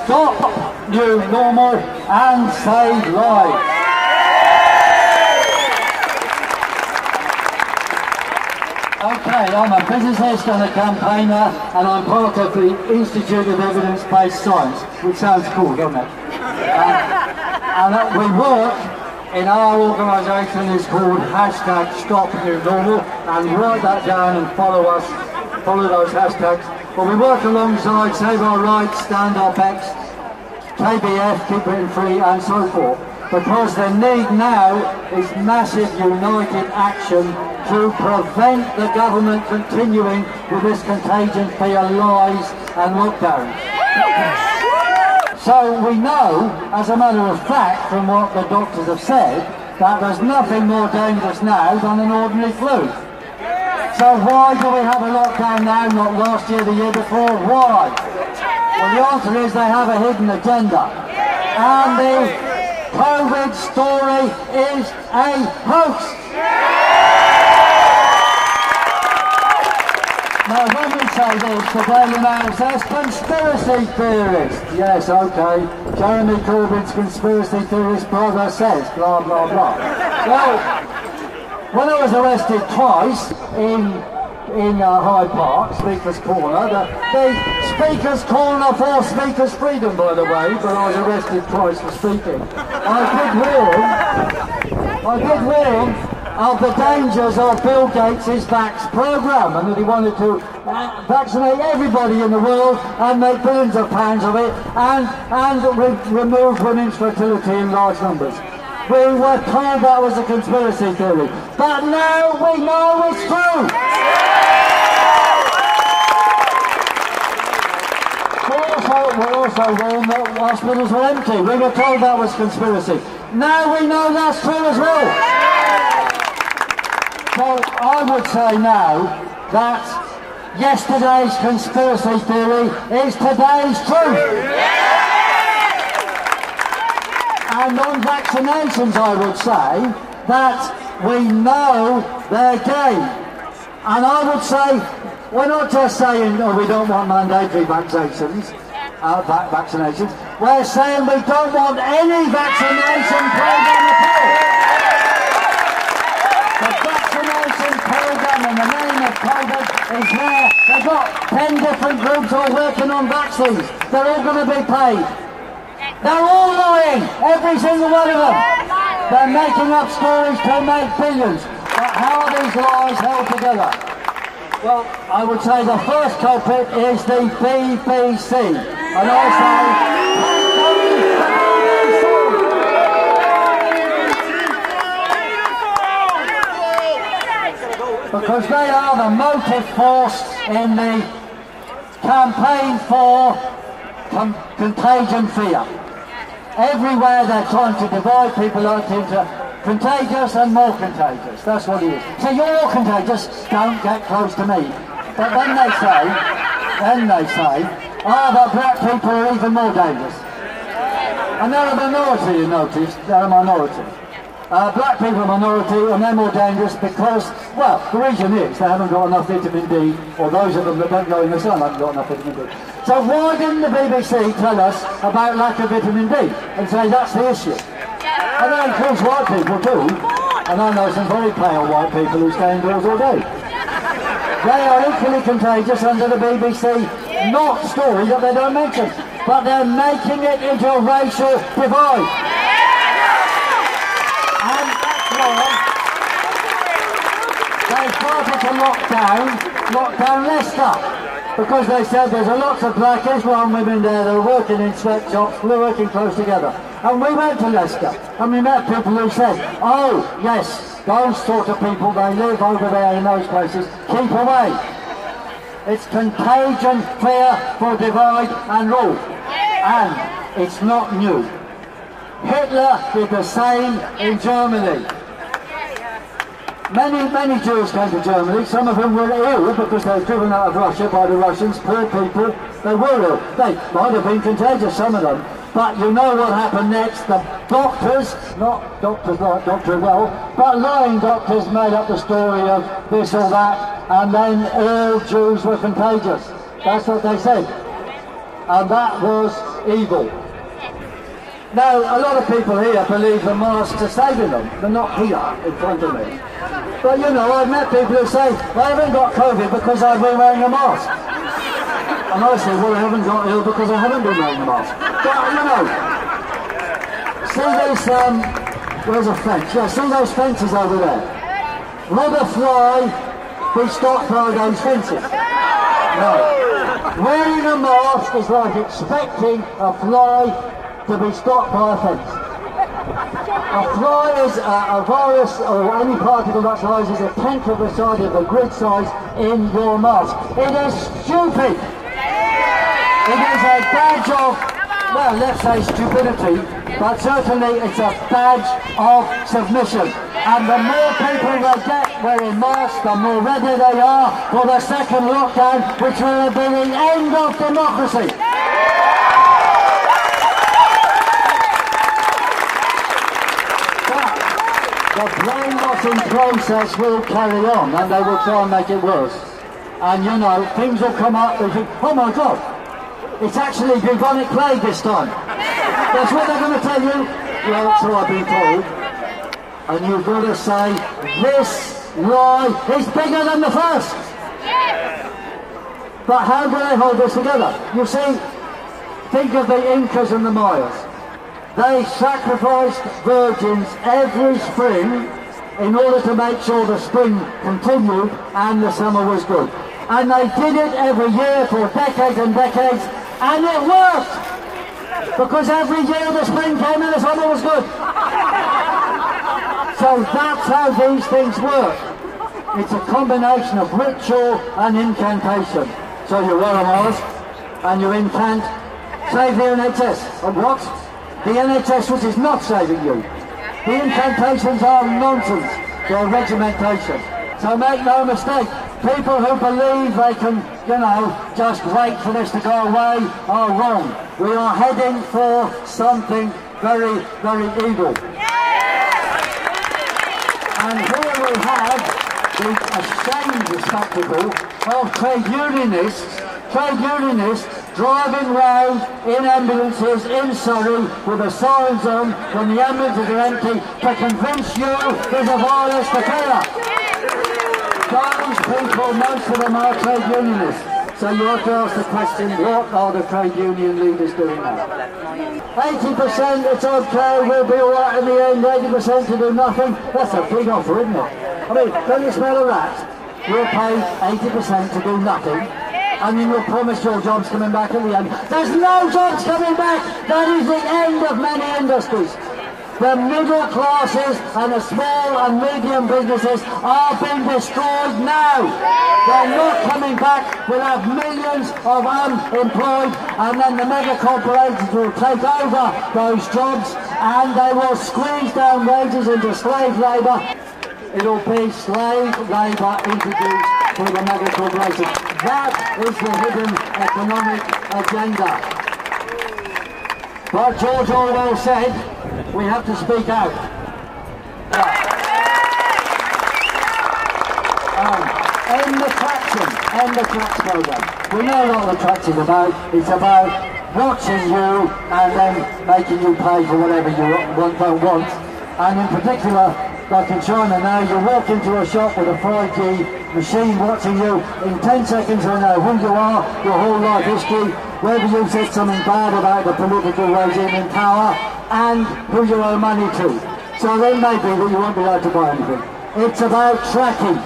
stop new normal and save lives. Okay, I'm a physicist and a campaigner, and I'm part of the Institute of Evidence-Based Science, which sounds cool, doesn't it? And we work in our organisation is called #StopNewNormal, and write that down and follow those hashtags. But we work alongside Save Our Rights, Stand Up X, KBF, Keep Britain Free, and so forth, because the need now is massive united action to prevent the government continuing with this contagion via lies and lockdowns. So we know, as a matter of fact, from what the doctors have said, that there's nothing more dangerous now than an ordinary flu. So why do we have a lockdown now, not last year, the year before? Why? Well, the answer is they have a hidden agenda. And the COVID story is a hoax. Now, when we say this, the Daily Mail says conspiracy theorist. Yes, okay. Jeremy Corbyn's conspiracy theorist brother says blah, blah, blah. Well, when I was arrested twice in Hyde Park, Speaker's Corner, the Speaker's Corner for Speaker's Freedom, by the way, but I was arrested twice for speaking. I did warn of the dangers of Bill Gates' Vax programme, and that he wanted to vaccinate everybody in the world and make billions of pounds of it, and remove women's fertility in large numbers. We were told that was a conspiracy theory, but now we know it's true. We also warned that hospitals were empty. We were told that was conspiracy. Now we know that's true as well. So I would say now that yesterday's conspiracy theory is today's truth. And on vaccinations, I would say that we know their game. And I would say, we're not just saying, oh, we don't want mandatory vaccinations. We're saying we don't want any vaccination program at all. The vaccination program in the name of COVID is there. They've got 10 different groups all working on vaccines. They're all going to be paid. They're all lying, every single one of them. They're making up stories to make billions. But how are these lies held together? Well, I would say the first culprit is the BBC. And I say, because they are the motive force in the campaign for contagion fear. Everywhere they're trying to divide people up into contagious and more contagious. That's what it is. So you're all contagious, don't get close to me. But then they say, oh, but black people are even more dangerous. And they're a minority, you notice, they're a minority. Black people are a minority, and they're more dangerous because, well, the reason is they haven't got enough vitamin D, or those of them that don't go in the sun haven't got enough vitamin D. So why didn't the BBC tell us about lack of vitamin D and say that's the issue? And then of course white people do, and I know some very pale white people who stay indoors all day. They are equally contagious under the BBC not story that they don't mention, but they're making it into a racial divide. And that's why they started to lock down Leicester, because they said there's a lot of black Islam women there that are working in sweatshops, we're working close together. And we went to Leicester, and we met people who said, oh yes, those sort of people, they live over there in those places, keep away. It's contagion, fear for divide and rule. And it's not new. Hitler did the same in Germany. Many Jews came to Germany. Some of them were ill because they were driven out of Russia by the Russians. Poor people, they were ill. They might have been contagious, some of them. But you know what happened next? The doctors, not doctors like Dr. Well, but lying doctors made up the story of this or that, and then all Jews were contagious. That's what they said. And that was evil. Now, a lot of people here believe the masks are saving them. They're not here in front of me. But you know, I've met people who say, I haven't got COVID because I've been wearing a mask. And I say, well, I haven't got ill because I haven't been wearing a mask. But, you know, see those, where's a fence? Yeah, see those fences over there? Would a fly be stopped by those fences? No. Wearing a mask is like expecting a fly to be stopped by a fence. A fly is a virus or any particle that size is a tenth of the size of the grid size in your mask. It is stupid. It is a badge of, well, let's say stupidity, but certainly it's a badge of submission. And the more people they get wearing masks, the more ready they are for the second lockdown, which will be the end of democracy. The brainwashing process will carry on, and they will try and make it worse. And you know, things will come up and think, oh my God, it's actually bubonic plague this time. That's what they're going to tell you. Well, so I've been told. And you've got to say, this lie is bigger than the first. But how do they hold this together? You see, think of the Incas and the Mayas. They sacrificed virgins every spring in order to make sure the spring continued and the summer was good. And they did it every year for decades and decades, and it worked! Because every year the spring came and the summer was good. So that's how these things work. It's a combination of ritual and incantation. So you wear a mask and you incant, save the NHS. And what? The NHS which is not saving you. The incantations are nonsense. They're regimentation. So make no mistake, people who believe they can, you know, just wait for this to go away are wrong. We are heading for something very, very evil. And here we have the ashamed spectacle of trade unionists driving round in ambulances in Surrey with the sirens on when the ambulances are empty to convince you there's a virus to kill. Those people, most of them are trade unionists. So you have to ask the question, what are the trade union leaders doing now? 80% it's okay, we'll be alright in the end, 80% to do nothing. That's a big offer, isn't it? I mean, don't you smell a rat? You'll pay 80% to do nothing, and then you'll promise your job's coming back at the end. There's no jobs coming back! That is the end of many industries. The middle classes and the small and medium businesses are being destroyed now. They're not coming back. We'll have millions of unemployed, and then the mega corporations will take over those jobs and they will squeeze down wages into slave labour. It'll be slave labour introduced for the mega corporations. That is the hidden economic agenda. But George Orwell said, we have to speak out. End the tax programme. We know what the tax is about. It's about watching you and then making you pay for whatever you don't want. And in particular, like in China now, you walk into a shop with a 5G machine watching you. In 10 seconds they know who you are, your whole life history, whether you said something bad about the political regime in power, and who you owe money to. So then maybe that you won't be able to buy anything. It's about tracking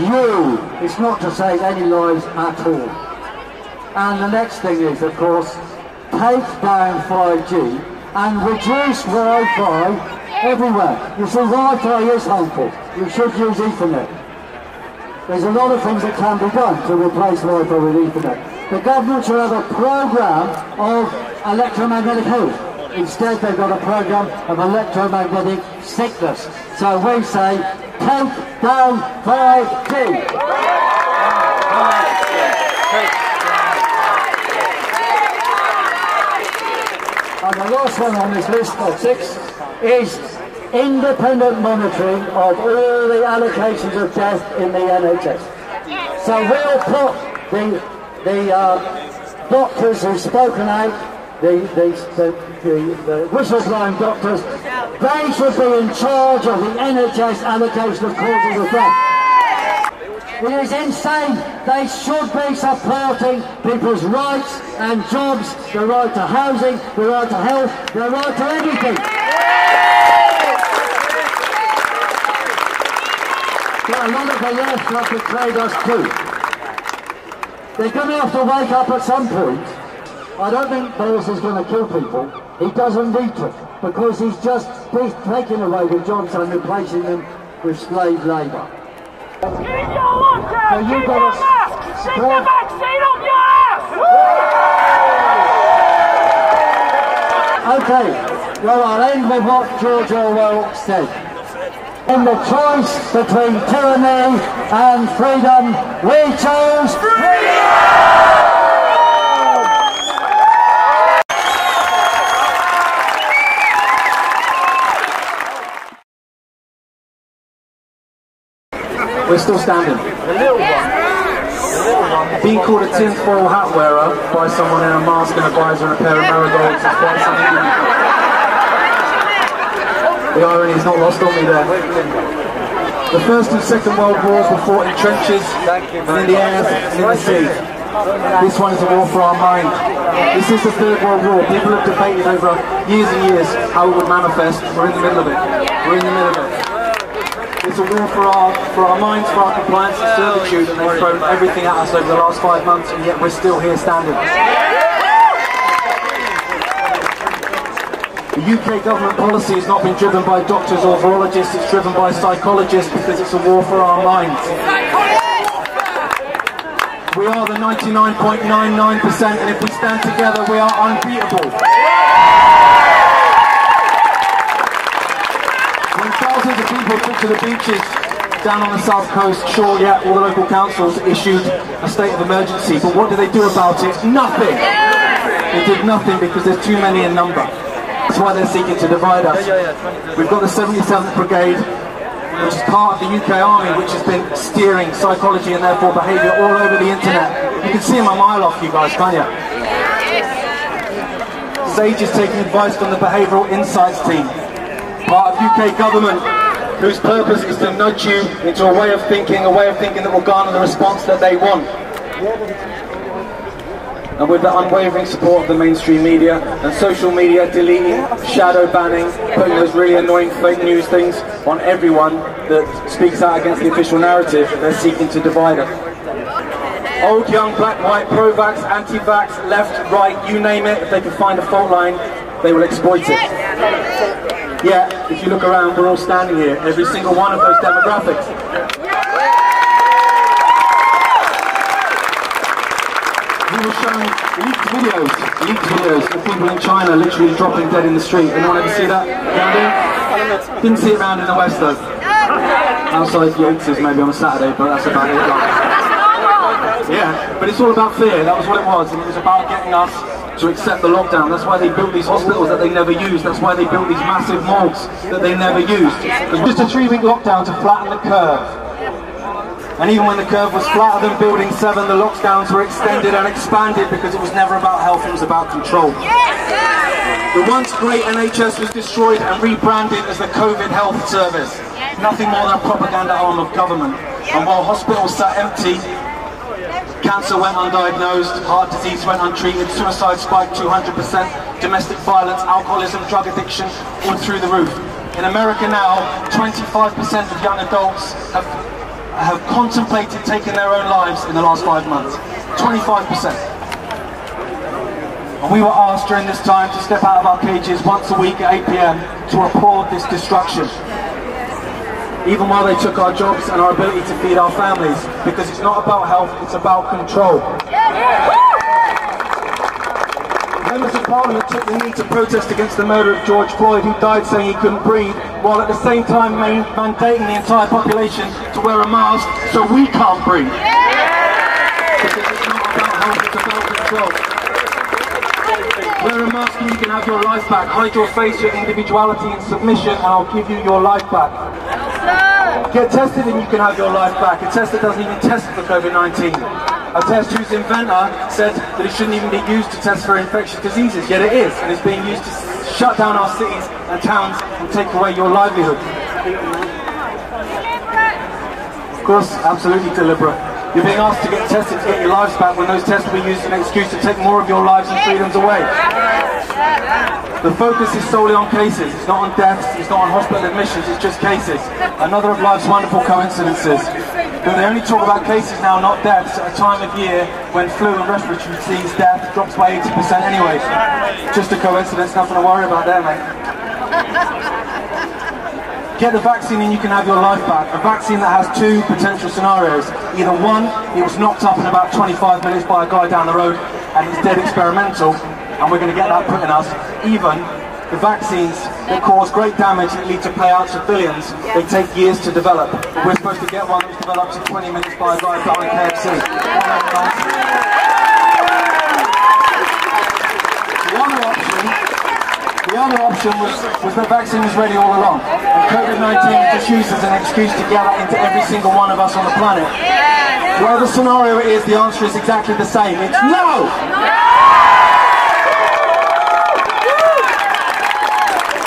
you. It's not to save any lives at all. And the next thing is, of course, take down 5G and reduce Wi-Fi everywhere. You see, Wi-Fi is harmful. You should use Ethernet. There's a lot of things that can be done to replace Wi-Fi with Ethernet. The government should have a programme of electromagnetic health. Instead, they've got a programme of electromagnetic sickness. So we say, take down 5G. And the last one on this list of 6 is independent monitoring of all the allocations of death in the NHS. So we'll put the doctors who've spoken out, the whistleblowing doctors, they should be in charge of the NHS allocation of causes of death. It is insane. They should be supporting people's rights and jobs, the right to housing, the right to health, the right to everything. But a lot of the left have betrayed us too. They're going to have to wake up at some point. I don't think Boris is going to kill people. He doesn't need to, because he's taking away the jobs and replacing them with slave labour. Keep your lockdown! So keep your mask! Stick the vaccine up your ass! Okay, well, I'll end with what George Orwell said. In the choice between tyranny and freedom, we chose freedom! We're still standing. The little one. Being called a tinfoil hat wearer by someone in a mask and a visor and a pair of marigolds is quite something. The irony is not lost on me there. The First and Second World Wars were fought in trenches, and in the air, and in the sea. This one is a war for our mind. This is the Third World War. People have debated over years and years how it would manifest. We're in the middle of it. We're in the middle of it. It's a war for our minds, for our compliance and servitude, and they've thrown everything at us over the last 5 months, and yet we're still here standing. The UK government policy has not been driven by doctors or virologists, it's driven by psychologists, because it's a war for our minds. We are the 99.99%, and if we stand together, we are unbeatable. When thousands of people took to the beaches down on the south coast, sure, yeah, all the local councils issued a state of emergency, but what did they do about it? Nothing! They did nothing because there's too many in number. That's why they're seeking to divide us. We've got the 77th Brigade, which is part of the UK Army, which has been steering psychology and therefore behaviour all over the internet. You can see them a mile off, you guys, can't you? Sage is taking advice from the Behavioural Insights team, part of UK government, whose purpose is to nudge you into a way of thinking that will garner the response that they want. And with the unwavering support of the mainstream media and social media deleting, shadow banning, putting those really annoying fake news things on everyone that speaks out against the official narrative, they're seeking to divide us. Old, young, black, white, pro-vax, anti-vax, left, right, you name it, if they can find a fault line, they will exploit it. Yeah, if you look around, we're all standing here, every single one of those demographics. We were showing leaked videos of people in China literally dropping dead in the street. Anyone ever see that down here? Didn't see it around in the West though. Outside Yates's maybe on a Saturday, but that's about it. Yeah, but it's all about fear, that was what it was, and it was about getting us to accept the lockdown. That's why they built these hospitals that they never used. That's why they built these massive morgues that they never used. It was just a 3-week lockdown to flatten the curve. And even when the curve was flatter than Building 7, the lockdowns were extended and expanded because it was never about health, it was about control. The once great NHS was destroyed and rebranded as the COVID Health Service. Nothing more than a propaganda arm of government. And while hospitals sat empty, cancer went undiagnosed, heart disease went untreated, suicide spiked 200%, domestic violence, alcoholism, drug addiction, all through the roof. In America now, 25% of young adults have contemplated taking their own lives in the last 5 months. 25%. And we were asked during this time to step out of our cages once a week at 8 PM to applaud this destruction. Even while they took our jobs and our ability to feed our families, because it's not about health, it's about control. Members of Parliament took the knee to protest against the murder of George Floyd, who died saying he couldn't breathe, while at the same time mandating the entire population to wear a mask so we can't breathe. Because it's not about health, it's about control. Wear a mask and you can have your life back. Hide your face, your individuality and submission, and I'll give you your life back. Get tested and you can have your life back. A test that doesn't even test for COVID-19. A test whose inventor said that it shouldn't even be used to test for infectious diseases, yet it is, and it's being used to shut down our cities and towns and take away your livelihood. Of course, absolutely deliberate. You're being asked to get tested to get your lives back when those tests will be used as an excuse to take more of your lives and freedoms away. The focus is solely on cases. It's not on deaths, it's not on hospital admissions, it's just cases. Another of life's wonderful coincidences. But they only talk about cases now, not deaths, at a time of year when flu and respiratory disease death drops by 80% anyway. Just a coincidence, nothing to worry about there, mate. Get the vaccine and you can have your life back. A vaccine that has two potential scenarios. Either one, he was knocked up in about 25 minutes by a guy down the road and he's dead experimental, and we're going to get that put in us. Even the vaccines that cause great damage and lead to payouts of billions, they take years to develop. But we're supposed to get one that was developed in 20 minutes by a guy down in KFC. The other option was the vaccine was ready all along. And COVID-19 was just used as an excuse to get that into every single one of us on the planet. Whatever scenario it is, the answer is exactly the same. It's no!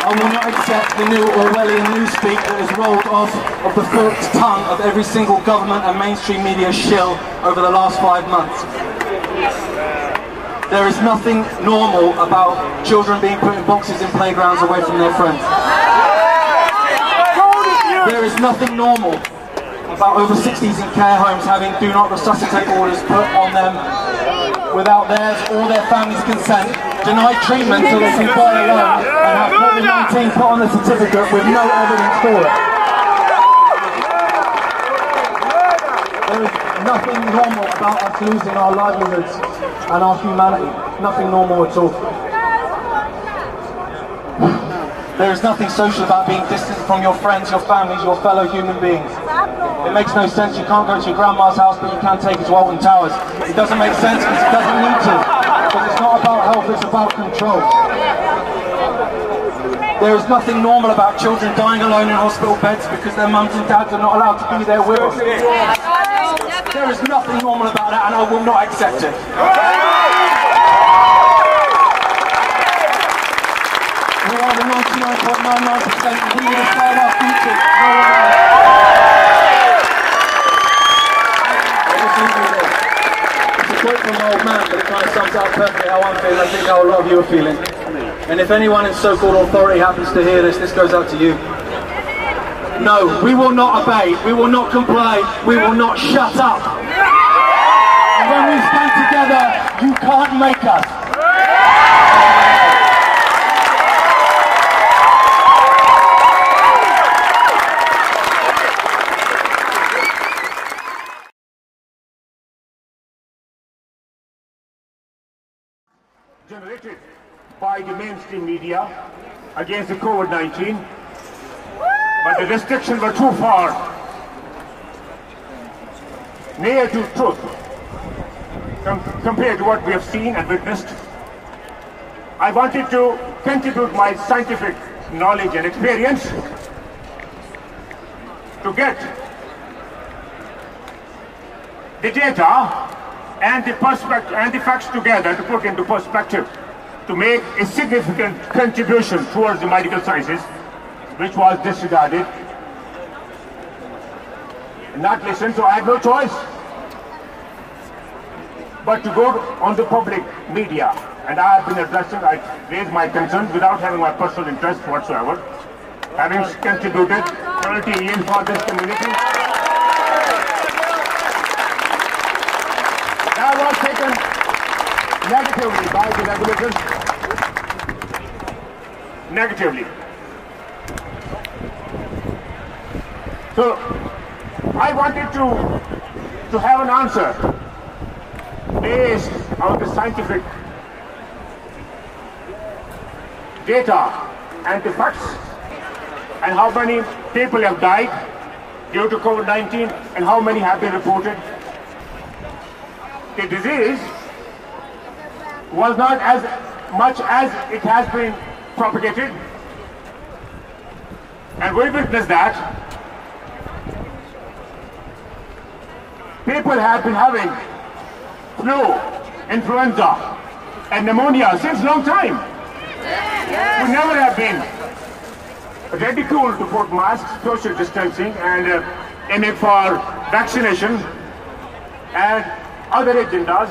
I will not accept the new Orwellian newspeak that is rolled off of the forked tongue of every single government and mainstream media shill over the last 5 months. There is nothing normal about children being put in boxes in playgrounds away from their friends. There is nothing normal about over 60s in care homes having do not resuscitate orders put on them without theirs or their family's consent, denied treatment so they can die alone and have COVID-19 put on the certificate with no evidence for it. There is nothing normal about us losing our livelihoods and our humanity. Nothing normal at all. There is nothing social about being distant from your friends, your families, your fellow human beings. It makes no sense. You can't go to your grandma's house, but you can take her to Alton Towers. It doesn't make sense because it doesn't need to. Because it's not about health, it's about control. There is nothing normal about children dying alone in hospital beds because their mums and dads are not allowed to be there with them. There is nothing normal about that, and I will not accept it. We are the 99.99%, and we will decide our future. No one else. It's a quote from an old man, but it kind of sums up perfectly how I'm feeling. I think how a lot of you are feeling. And if anyone in so-called authority happens to hear this, this goes out to you. No, we will not obey, we will not comply, we will not shut up. And when we stand together, you can't make us. Generated by the mainstream media against the COVID-19, but the restrictions were too far near to truth compared to what we have seen and witnessed. I wanted to contribute my scientific knowledge and experience to get the data and the facts together to put into perspective, to make a significant contribution towards the medical sciences, which was disregarded and not listened. So I had no choice but to go on the public media, and I have been addressing, I raised my concerns without having my personal interest whatsoever, having contributed 30 years for this community. I was taken negatively by the regulators. Negatively. So I wanted to have an answer based on the scientific data and the facts, and how many people have died due to COVID-19 and how many have been reported. The disease was not as much as it has been propagated, and we witnessed that. People have been having flu, influenza, and pneumonia since long time. We never have been ridiculed to put masks, social distancing, and aiming for vaccination and other agendas